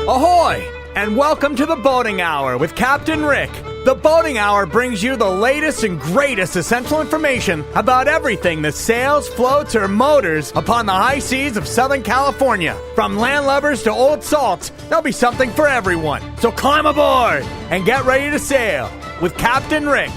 Ahoy! And welcome to the Boating Hour with Captain Rick. The Boating Hour brings you the latest and greatest essential information about everything that sails, floats, or motors upon the high seas of Southern California. From landlubbers to old salts, there'll be something for everyone. So climb aboard and get ready to sail with Captain Rick.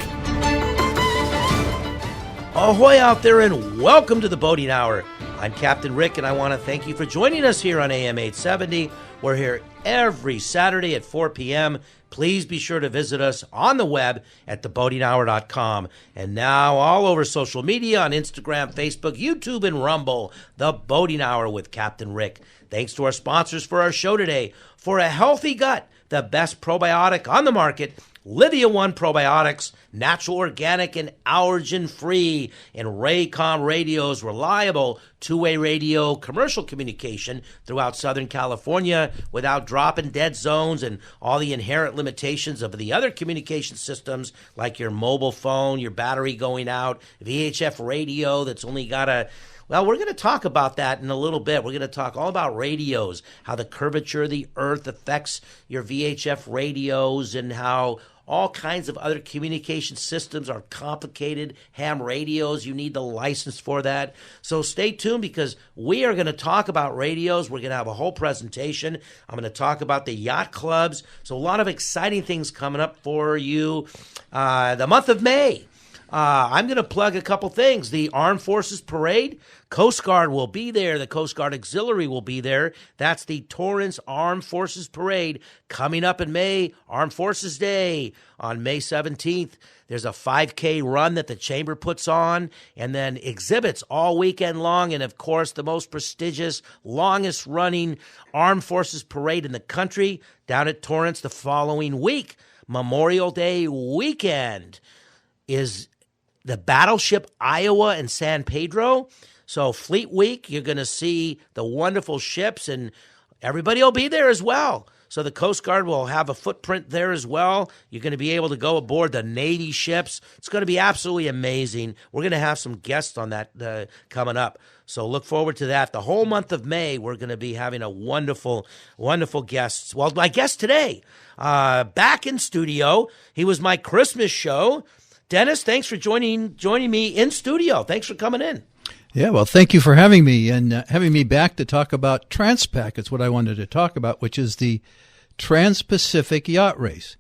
Ahoy out there and welcome to the Boating Hour. I'm Captain Rick and I want to thank you for joining us here on AM 870. We're here every Saturday at 4 p.m. Please be sure to visit us on the web at theboatinghour.com. And now all over social media on Instagram, Facebook, YouTube, and Rumble, The Boating Hour with Captain Rick. Thanks to our sponsors for our show today. For a healthy gut, the best probiotic on the market, Livia One Probiotics, natural, organic, and allergen-free, and Raycom Radio's reliable two-way radio commercial communication throughout Southern California without dropping dead zones and all the inherent limitations of the other communication systems like your mobile phone, your battery going out, VHF radio that's only got a... Well, we're going to talk about that in a little bit. We're going to talk all about radios, how the curvature of the earth affects your VHF radios and how all kinds of other communication systems are complicated. Ham radios, you need the license for that. So stay tuned because we are going to talk about radios. We're going to have a whole presentation. I'm going to talk about the yacht clubs. So a lot of exciting things coming up for you. The month of May. I'm going to plug a couple things. The Armed Forces Parade, Coast Guard will be there. The Coast Guard Auxiliary will be there. That's the Torrance Armed Forces Parade coming up in May, Armed Forces Day on May 17th. There's a 5K run that the Chamber puts on, and then exhibits all weekend long, and of course the most prestigious, longest running Armed Forces Parade in the country down at Torrance the following week. Memorial Day weekend is the Battleship Iowa and San Pedro. So Fleet Week, you're going to see the wonderful ships, and everybody will be there as well. So the Coast Guard will have a footprint there as well. You're going to be able to go aboard the Navy ships. It's going to be absolutely amazing. We're going to have some guests on that coming up. So look forward to that. The whole month of May, we're going to be having a wonderful, wonderful guests. Well, my guest today, back in studio, he was my Christmas show. Dennis, thanks for joining me in studio. Thanks for coming in. Yeah, well, thank you for having me and having me back to talk about Transpac. It's what I wanted to talk about, which is the Trans-Pacific Yacht Race.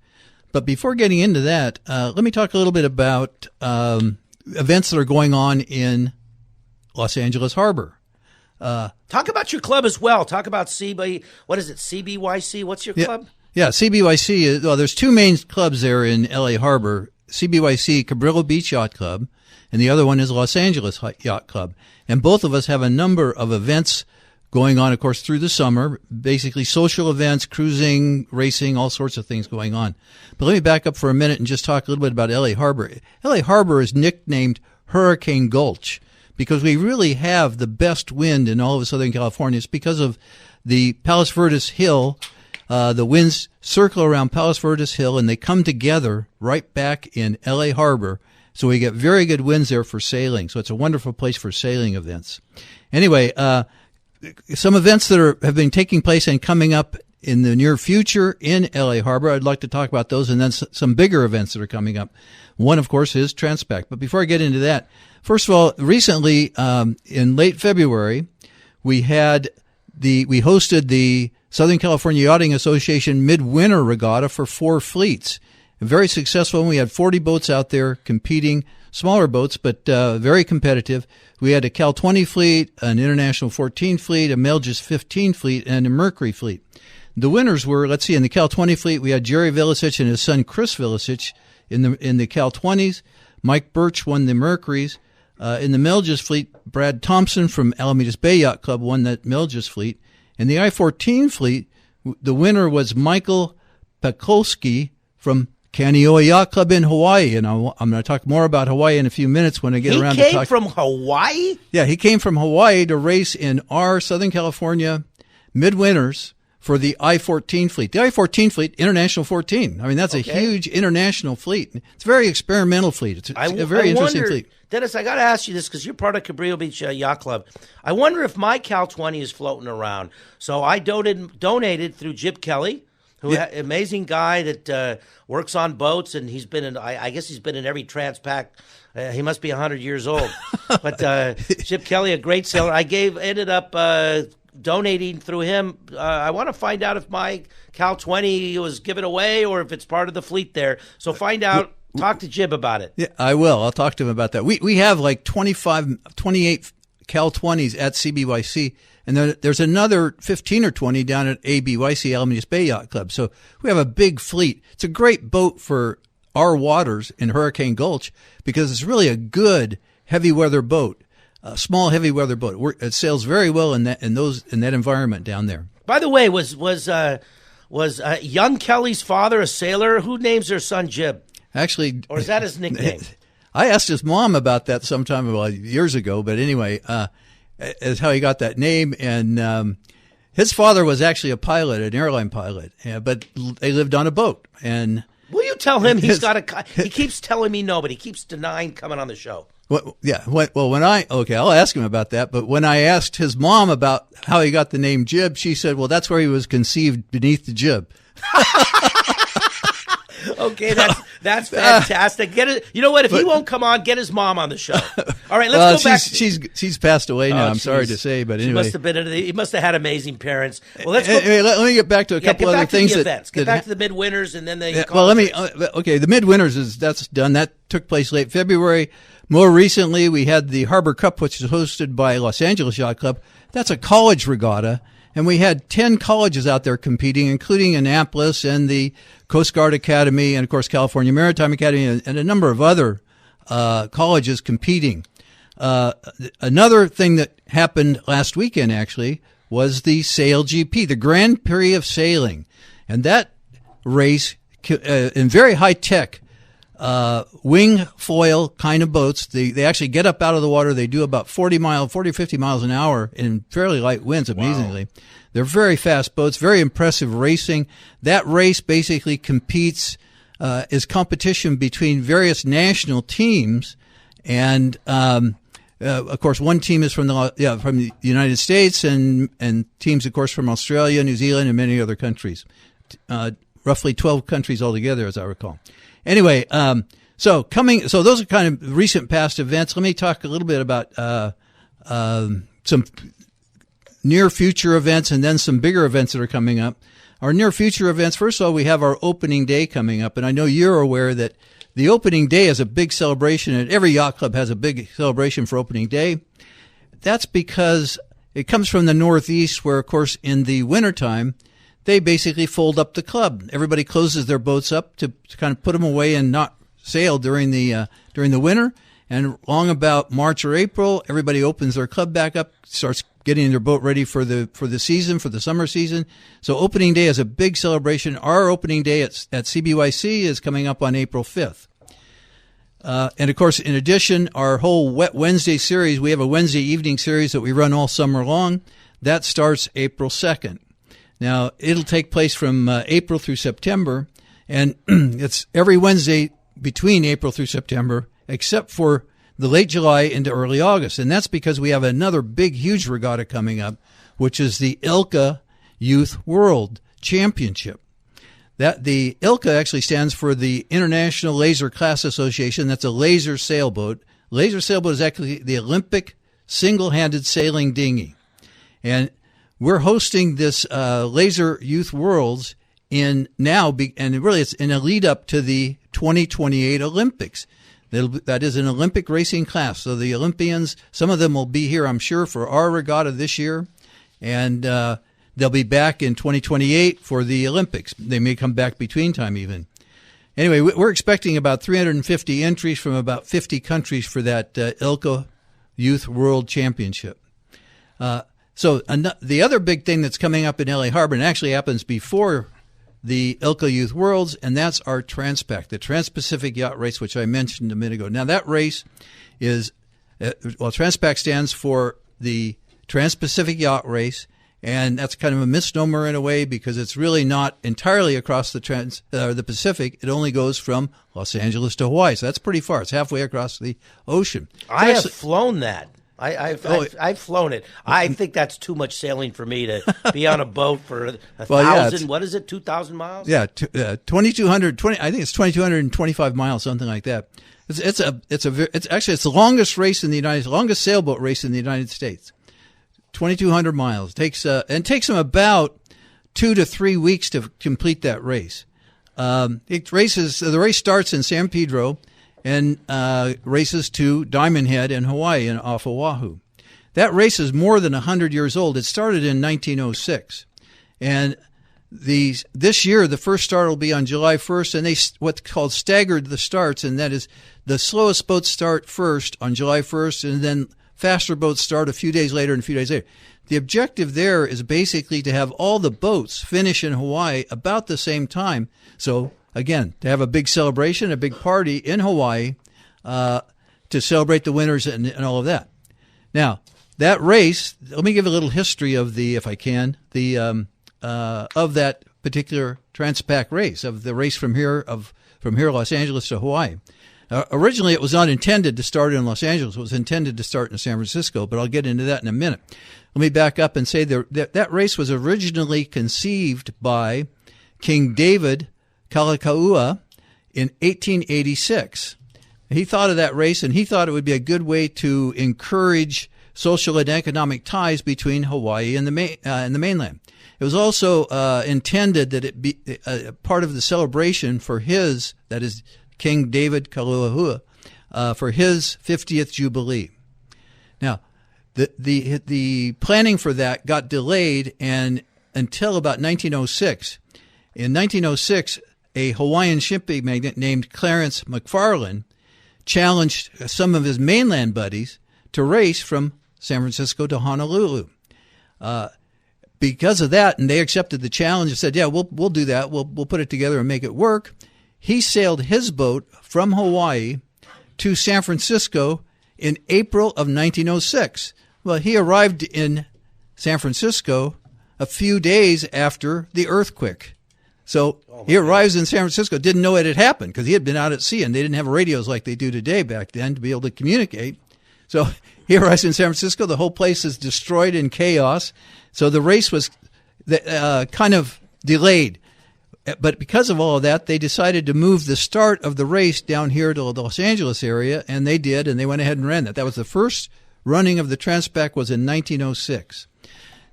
But before getting into that, let me talk a little bit about events that are going on in Los Angeles Harbor. Talk about your club as well. Talk about CBYC? What's your club? Yeah, CBYC. Well, there's two main clubs there in LA Harbor. CBYC, Cabrillo Beach Yacht Club, and the other one is Los Angeles Yacht Club. And both of us have a number of events going on, of course, through the summer, basically social events, cruising, racing, all sorts of things going on. But let me back up for a minute and just talk a little bit about LA Harbor. LA Harbor is nicknamed Hurricane Gulch because we really have the best wind in all of Southern California. It's because of the Palos Verdes Hill. The winds circle around Palos Verdes Hill, and they come together right back in L.A. Harbor. So we get very good winds there for sailing. So it's a wonderful place for sailing events. Anyway, some events that have been taking place and coming up in the near future in L.A. Harbor, I'd like to talk about those, and then some bigger events that are coming up. One, of course, is Transpac. But before I get into that, first of all, recently, in late February, we hosted the Southern California Yachting Association Midwinter Regatta for 4 fleets. Very successful. We had 40 boats out there competing, smaller boats, but very competitive. We had a Cal 20 fleet, an International 14 fleet, a Melges 15 fleet, and a Mercury fleet. The winners were, in the Cal 20 fleet, we had Jerry Vilicic and his son Chris Vilicic in the Cal 20s. Mike Birch won the Mercuries. In the Melges fleet, Brad Thompson from Alamedas Bay Yacht Club won that Melges fleet. In the I-14 fleet, the winner was Michael Pekolsky from Kaneohe Yacht Club in Hawaii. And I'm going to talk more about Hawaii in a few minutes when I get around to talk. He came from Hawaii? Yeah, he came from Hawaii to race in our Southern California midwinters for the I-14 fleet. The I-14 fleet, International 14. I mean, that's a huge international fleet. It's a very experimental fleet. It's a very interesting fleet. Dennis, I got to ask you this because you're part of Cabrillo Beach Yacht Club. I wonder if my Cal 20 is floating around. So I donated through Jib Kelly, amazing guy that works on boats, and he's been in. I guess he's been in every Transpac. He must be 100 years old. But Jib Kelly, a great sailor. Ended up donating through him. I want to find out if my Cal 20 was given away or if it's part of the fleet there. So find out. Talk to Jib about it. Yeah, I will. I'll talk to him about that. We have like 28 Cal 20s at CBYC, and there's another 15 or 20 down at ABYC, Alameda Bay Yacht Club. So we have a big fleet. It's a great boat for our waters in Hurricane Gulch because it's really a good heavy weather boat, a small heavy weather boat. It sails very well in that environment down there. By the way, was young Kelly's father a sailor? Who names their son Jib? Actually, or is that his nickname? I asked his mom about that sometime years ago, but anyway, is how he got that name. And his father was actually a pilot, an airline pilot, but they lived on a boat. And will you tell him he keeps telling me no, but he keeps denying coming on the show. Well, I'll ask him about that. But when I asked his mom about how he got the name Jib, she said, well, that's where he was conceived, beneath the jib. Okay, that's fantastic. Get it. You know what? If he won't come on, get his mom on the show. All right, let's go back. She's passed away now. I'm sorry to say, but anyway, he must have had amazing parents. Well, let's go. Anyway, let me get back to a couple other things. Get back to the midwinters, and then the the midwinters that's done. That took place late February. More recently, we had the Harbor Cup, which is hosted by Los Angeles Yacht Club. That's a college regatta. And we had 10 colleges out there competing, including Annapolis and the Coast Guard Academy and, of course, California Maritime Academy and a number of other colleges competing. Another thing that happened last weekend, actually, was the Sail GP, the Grand Prix of Sailing. And that race, in very high-tech wing foil kind of boats, they actually get up out of the water. They do about 40 or 50 miles an hour in fairly light winds, amazingly. Wow. They're very fast boats, very impressive racing. That race basically competes, is competition between various national teams. And, of course, one team is from the United States and teams, of course, from Australia, New Zealand, and many other countries. Roughly 12 countries altogether, as I recall. Anyway, so those are kind of recent past events. Let me talk a little bit about some near future events and then some bigger events that are coming up. Our near future events, first of all, we have our opening day coming up, and I know you're aware that the opening day is a big celebration, and every yacht club has a big celebration for opening day. That's because it comes from the Northeast, where, of course, in the wintertime, they basically fold up the club. Everybody closes their boats up to kind of put them away and not sail during the winter. And along about March or April, everybody opens their club back up, starts getting their boat ready for the season, for the summer season. So opening day is a big celebration. Our opening day at CBYC is coming up on April 5th. And of course, in addition, our whole Wet Wednesday series, we have a Wednesday evening series that we run all summer long. That starts April 2nd. Now, it'll take place from April through September, and it's every Wednesday between April through September, except for the late July into early August. And that's because we have another big, huge regatta coming up, which is the ILCA Youth World Championship. That the ILCA actually stands for the International Laser Class Association. That's a laser sailboat. Laser sailboat is actually the Olympic single-handed sailing dinghy. And we're hosting this Laser Youth Worlds and really it's in a lead up to the 2028 Olympics. That is an Olympic racing class. So the Olympians, some of them will be here, I'm sure, for our regatta this year, and they'll be back in 2028 for the Olympics. They may come back between time even. Anyway, we're expecting about 350 entries from about 50 countries for that ILCA Youth World Championship. So the other big thing that's coming up in LA Harbor, and actually happens before the ILCA Youth Worlds, and that's our Transpac, the Trans-Pacific Yacht Race, which I mentioned a minute ago. Now, that race is, Transpac stands for the Trans-Pacific Yacht Race, And that's kind of a misnomer in a way because it's really not entirely across the Pacific. It only goes from Los Angeles to Hawaii. So that's pretty far. It's halfway across the ocean. I have flown that. I've flown it. I think that's too much sailing for me to be on a boat for 1,000. What is it? 2,000 miles? Yeah, 2,200. I think it's 2,225 miles, something like that. It's the longest race in the longest sailboat race in the United States. 2,200 miles. It takes them about 2 to 3 weeks to complete that race. The race starts in San Pedro and races to Diamond Head in Hawaii and off Oahu. That race is more than 100 years old. It started in 1906. And this year, the first start will be on July 1st, and they what's called staggered the starts, and that is the slowest boats start first on July 1st, and then faster boats start a few days later and a few days later. The objective there is basically to have all the boats finish in Hawaii about the same time. So, again, to have a big celebration, a big party in Hawaii to celebrate the winners and all of that. Now, that race, let me give a little history of if I can, of that particular Transpac race, of the race from here, Los Angeles to Hawaii. Originally, it was not intended to start in Los Angeles. It was intended to start in San Francisco, but I'll get into that in a minute. Let me back up and say that race was originally conceived by King David Kalakaua in 1886. He thought of that race, and he thought it would be a good way to encourage social and economic ties between Hawaii and the mainland. It was also intended that it be part of the celebration for that is King David Kalakaua, for his 50th Jubilee. Now, the planning for that got delayed until about 1906. In 1906, a Hawaiian shipping magnate named Clarence McFarland challenged some of his mainland buddies to race from San Francisco to Honolulu. Because of that, and they accepted the challenge and said, "Yeah, we'll do that. We'll put it together and make it work." He sailed his boat from Hawaii to San Francisco in April of 1906. Well, he arrived in San Francisco a few days after the earthquake. So he arrives in San Francisco, didn't know it had happened because he had been out at sea and they didn't have radios like they do today back then to be able to communicate. So he arrives in San Francisco. The whole place is destroyed in chaos. So the race was kind of delayed. But because of all of that, they decided to move the start of the race down here to the Los Angeles area, and they did, and they went ahead and ran that. That was the first running of the Transpac was in 1906.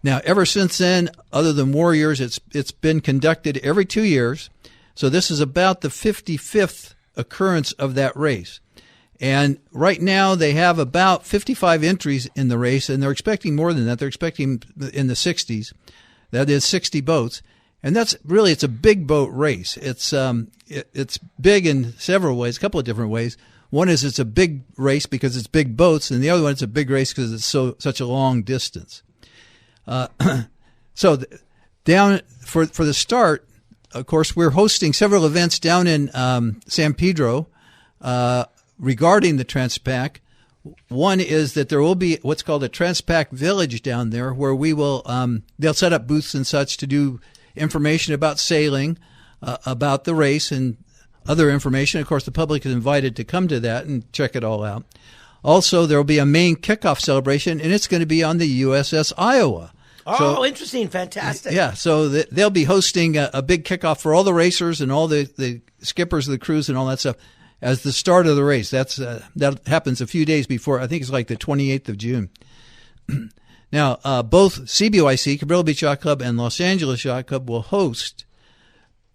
Now, ever since then, other than Warriors, it's been conducted every 2 years. So this is about the 55th occurrence of that race. And right now they have about 55 entries in the race, and they're expecting more than that. They're expecting in the 60s. That is 60 boats. And it's a big boat race. It's big in several ways, a couple of different ways. One is it's a big race because it's big boats, and the other one it's a big race because it's such a long distance. So down for the start, of course, we're hosting several events down in San Pedro regarding the Transpac. One is that there will be what's called a Transpac Village down there, where we will they'll set up booths and such to do information about sailing, about the race, and other information. Of course, the public is invited to come to that and check it all out. Also, there will be a main kickoff celebration, and it's going to be on the USS Iowa. Oh, interesting. Fantastic. Yeah, so they'll be hosting a big kickoff for all the racers and all the skippers of the crews and all that stuff as the start of the race. That happens a few days before. I think it's like the 28th of June. Now, both CBYC, Cabrillo Beach Yacht Club, and Los Angeles Yacht Club will host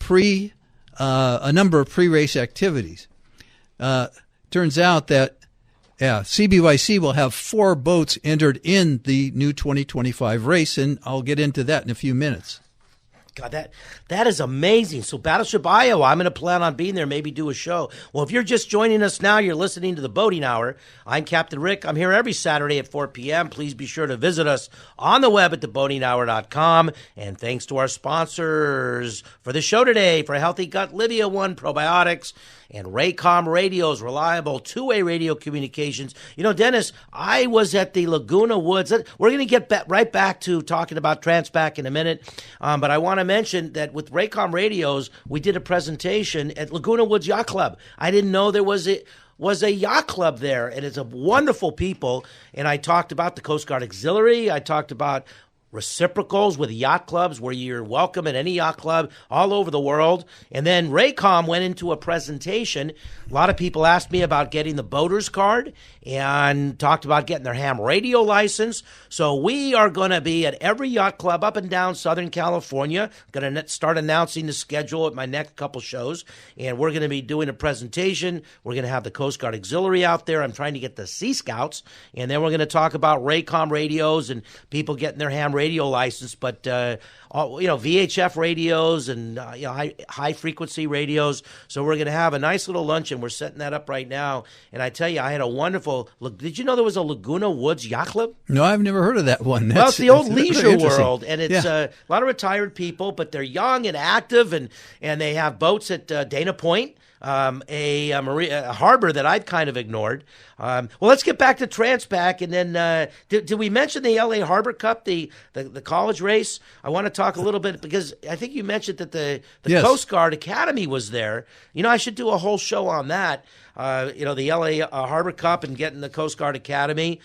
a number of pre-race activities. Turns out that CBYC will have 4 boats entered in the new 2025 race, and I'll get into that in a few minutes. God, that is amazing. So Battleship Iowa, I'm going to plan on being there, maybe do a show. Well, if you're just joining us now, you're listening to The Boating Hour. I'm Captain Rick. I'm here every Saturday at 4 p.m. Please be sure to visit us on the web at theboatinghour.com. And thanks to our sponsors for the show today, for Healthy Gut, Livia One Probiotics, and Raycom Radio's reliable two-way radio communications. You know, Dennis, I was at the Laguna Woods. We're going to get right back to talking about Transpac in a minute, but I want to mention that with Raycom Radios, we did a presentation at Laguna Woods Yacht Club. I didn't know there was a yacht club there, and it's a wonderful people. And I talked about the Coast Guard Auxiliary. I talked about reciprocals with yacht clubs where you're welcome at any yacht club all over the world. And then Raycom went into a presentation. A lot of people asked me about getting the boater's card and talked about getting their ham radio license. So we are going to be at every yacht club up and down Southern California. Going to start announcing the schedule at my next couple shows. And we're going to be doing a presentation. We're going to have the Coast Guard Auxiliary out there. I'm trying to get the Sea Scouts. And then we're going to talk about Raycom radios and people getting their ham radio license. But, VHF radios and high frequency radios. So we're going to have a nice little luncheon. We're setting that up right now. And I tell you, I had a wonderful look. Did you know there was a Laguna Woods Yacht Club? No, I've never heard of that one. Well, it's the old leisure world, and it's a lot of retired people, but they're young and active, and they have boats at Dana Point. A harbor that I've kind of ignored. Well, let's get back to Transpac, and then did we mention the LA Harbor Cup, the college race? I want to talk a little bit because I think you mentioned that the Yes. Coast Guard Academy was there. You know, I should do a whole show on that. The LA Harbor Cup and getting the Coast Guard Academy.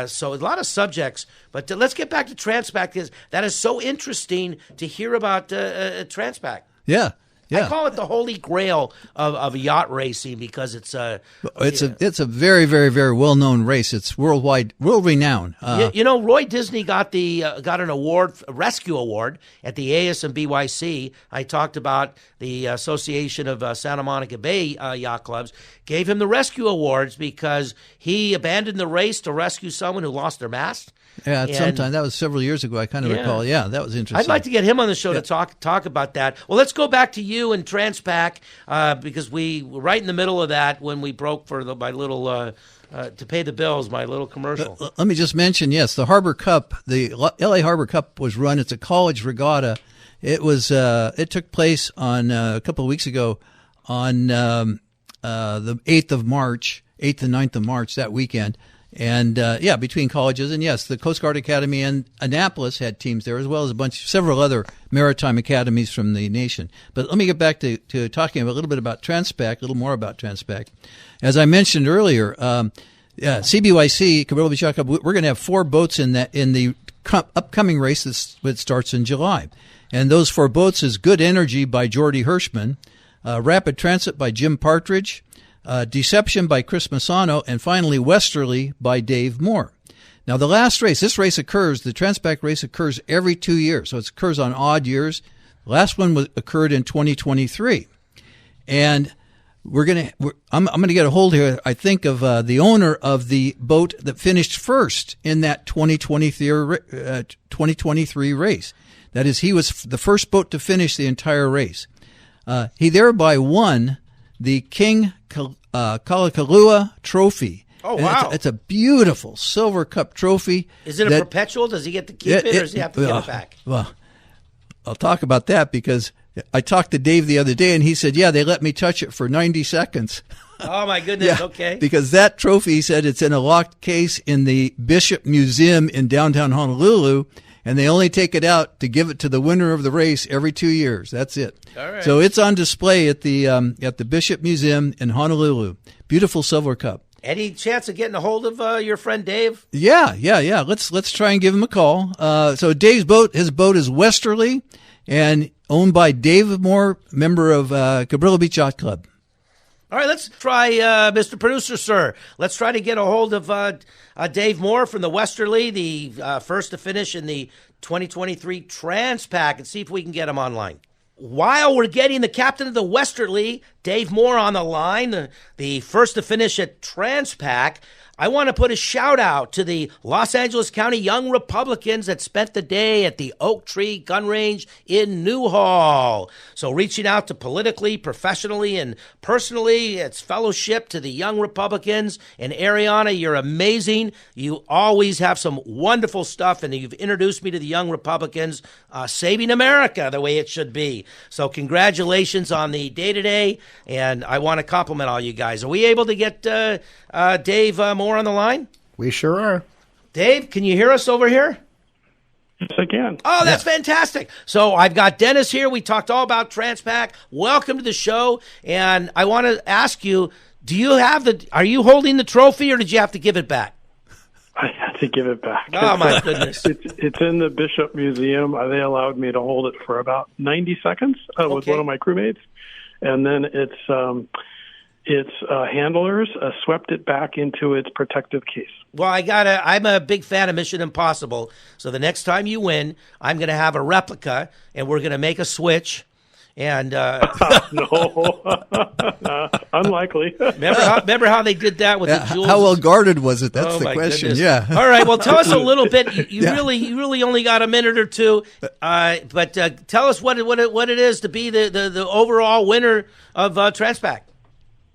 So a lot of subjects. But let's get back to Transpac because that is so interesting to hear about Transpac. Yeah. Yeah. I call it the holy grail of yacht racing because it's a very, very, very well known race. It's world renowned. Roy Disney got an award, a rescue award at the ASMBYC. I talked about the Association of Santa Monica Bay Yacht Clubs gave him the rescue awards because he abandoned the race to rescue someone who lost their mast. Yeah, sometime that was several years ago. I kind of recall. Yeah, that was interesting. I'd like to get him on the show to talk about that. Well, let's go back to you and Transpac because we were right in the middle of that when we broke for my little to pay the bills, my little commercial. Let me just mention, yes, the Harbor Cup, the LA Harbor Cup was run. It's a college regatta. It was it took place on a couple of weeks ago on the 8th of March, 8th and 9th of March, that weekend. And, between colleges. And, yes, the Coast Guard Academy and Annapolis had teams there, as well as several other maritime academies from the nation. But let me get back to talking a little bit about Transpac, a little more about Transpac. As I mentioned earlier, CBYC, Cabrillo Beach Yacht Club, we're going to have 4 boats in the upcoming race that starts in July. And those 4 boats is Good Energy by Jordy Hirschman, Rapid Transit by Jim Partridge, Deception by Chris Massano, and finally Westerly by Dave Moore. Now the last race, the Transpac race occurs every 2 years, so it occurs on odd years. The last one occurred in 2023. And I'm going to get a hold here, I think, of the owner of the boat that finished first in that 2023 race. That is, he was the first boat to finish the entire race. He thereby won the King Kalakalua Trophy. Oh, wow. It's a beautiful Silver Cup trophy. Is it a perpetual? Does he get to keep it or does he have to give it back? Well, I'll talk about that because I talked to Dave the other day and he said, yeah, they let me touch it for 90 seconds. Oh, my goodness. Yeah, okay. Because that trophy, he said, it's in a locked case in the Bishop Museum in downtown Honolulu. And they only take it out to give it to the winner of the race every 2 years. That's it. All right. So it's on display at the Bishop Museum in Honolulu. Beautiful Silver Cup. Any chance of getting a hold of your friend Dave? Yeah. Let's try and give him a call. So Dave's boat, his boat is Westerly, and owned by Dave Moore, member of Cabrillo Beach Yacht Club. All right, let's try, Mr. Producer, sir. Let's try to get a hold of Dave Moore from the Westerly, the first to finish in the 2023 Transpac, and see if we can get him online. While we're getting the captain of the Westerly, Dave Moore, on the line, the first to finish at Transpac, I want to put a shout out to the Los Angeles County Young Republicans that spent the day at the Oak Tree Gun Range in Newhall. So reaching out to politically, professionally, and personally, it's fellowship to the Young Republicans. And Ariana, you're amazing. You always have some wonderful stuff, and you've introduced me to the Young Republicans, saving America the way it should be. So congratulations on the day today. and I want to compliment all you guys. Are we able to get Dave Moore on the line? We sure are. Dave, can you hear us over here? Yes, I can. Oh, that's fantastic. So I've got Dennis here. We talked all about TransPac. Welcome to the show. And I want to ask you, are you holding the trophy or did you have to give it back? I had to give it back. Oh, my goodness. It's in the Bishop Museum. They allowed me to hold it for about 90 seconds with one of my crewmates. And then its handlers swept it back into its protective case. Well, I'm a big fan of Mission Impossible. So the next time you win, I'm going to have a replica, and we're going to make a switch. And no, unlikely. Remember how they did that with the jewels? How well guarded was it? That's the question. Goodness. Yeah. All right. Well, tell us a little bit. You really only got a minute or two, but tell us what it is to be the overall winner of TransPac.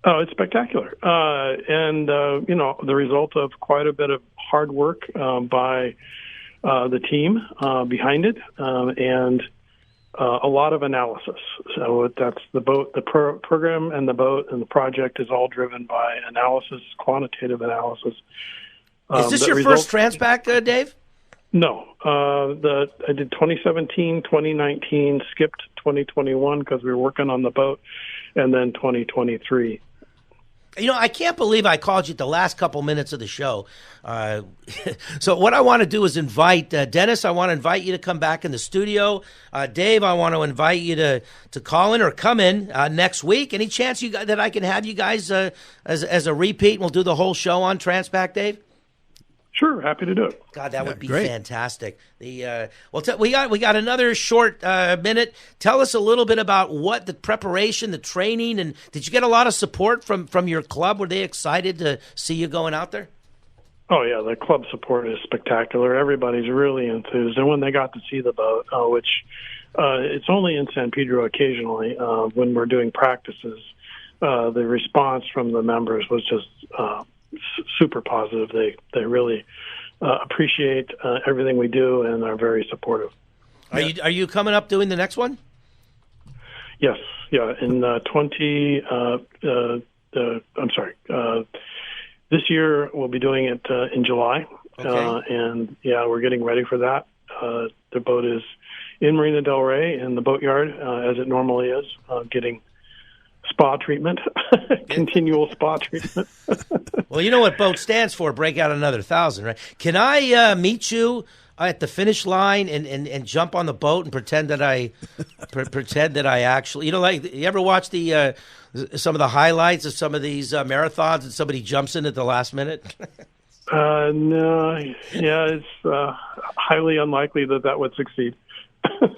Oh, it's spectacular, and the result of quite a bit of hard work by the team behind it, and a lot of analysis. So that's the boat, the program, and the boat, and the project is all driven by analysis, quantitative analysis. Is this your first TransPac, Dave? No, I did 2017, 2019, skipped 2021 because we were working on the boat, and then 2023. I can't believe I called you at the last couple minutes of the show. So what I want to do is invite Dennis. I want to invite you to come back in the studio. Dave, I want to invite you to call in or come in next week. Any chance that I can have you guys as a repeat? And we'll do the whole show on TransPac, Dave? Sure, happy to do it. God, that would be great. Fantastic. We got another short minute. Tell us a little bit about what the preparation, the training, and did you get a lot of support from your club? Were they excited to see you going out there? Oh yeah, the club support is spectacular. Everybody's really enthused, and when they got to see the boat, which it's only in San Pedro occasionally when we're doing practices, the response from the members was just super positive. They really appreciate everything we do and are very supportive. Are you coming up doing the next one? Yes, yeah. In this year we'll be doing it in July, and we're getting ready for that. The boat is in Marina del Rey in the boatyard as it normally is, getting spa treatment, continual spa treatment. Well, you know what BOAT stands for, break out another 1,000, right? Can I meet you at the finish line and jump on the boat and pretend that I actually, you ever watch some of the highlights of some of these marathons and somebody jumps in at the last minute? No, yeah, it's highly unlikely that would succeed.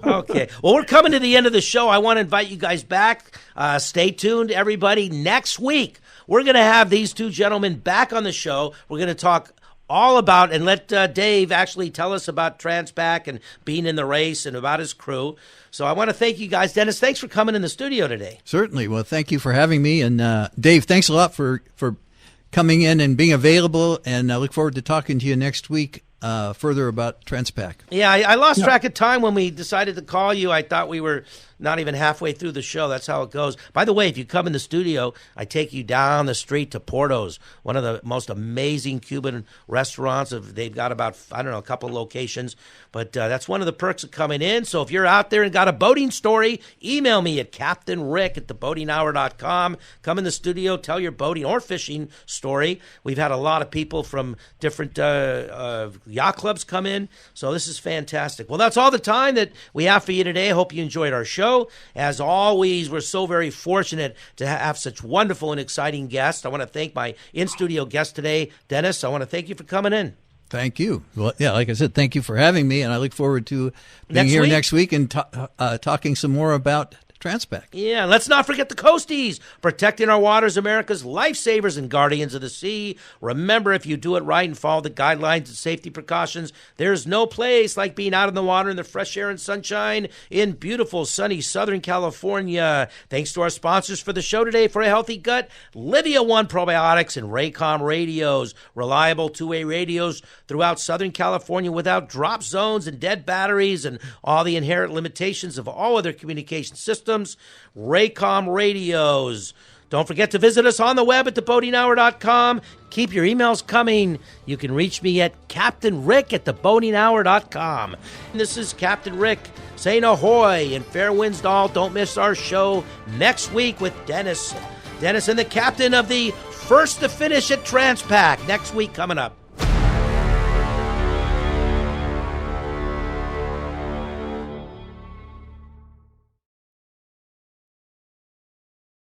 Okay. Well, we're coming to the end of the show. I want to invite you guys back. Stay tuned, everybody. Next week, we're going to have these two gentlemen back on the show. We're going to talk all about and let Dave actually tell us about TransPac and being in the race and about his crew. So I want to thank you guys. Dennis, thanks for coming in the studio today. Certainly. Well, thank you for having me. And Dave, thanks a lot for coming in and being available. And I look forward to talking to you next week further about TransPac. Yeah, I lost track of time when we decided to call you. I thought we were not even halfway through the show. That's how it goes. By the way, if you come in the studio, I take you down the street to Porto's, one of the most amazing Cuban restaurants. They've got about, a couple of locations. But that's one of the perks of coming in. So if you're out there and got a boating story, email me at captainrick@theboatinghour.com. Come in the studio, tell your boating or fishing story. We've had a lot of people from different yacht clubs come in. So this is fantastic. Well, that's all the time that we have for you today. I hope you enjoyed our show. As always, we're so very fortunate to have such wonderful and exciting guests. I want to thank my in-studio guest today, Dennis. I want to thank you for coming in. Thank you. Well, yeah, like I said, thank you for having me, and I look forward to being here next week and talking some more about TransPac. Yeah, let's not forget the Coasties, protecting our waters, America's lifesavers and guardians of the sea. Remember, if you do it right and follow the guidelines and safety precautions, there's no place like being out in the water in the fresh air and sunshine in beautiful, sunny Southern California. Thanks to our sponsors for the show today. For a healthy gut, Livia One Probiotics and Raycom Radios, reliable two-way radios throughout Southern California without drop zones and dead batteries and all the inherent limitations of all other communication systems. systems, Raycom radios. Don't forget to visit us on the web at theboatinghour.com. Keep your emails coming. You can reach me at CaptainRick@theboatinghour.com. And this is Captain Rick saying ahoy and fair winds to all. Don't miss our show next week with Dennis. Dennis and the captain of the First to Finish at Transpac. Next week coming up.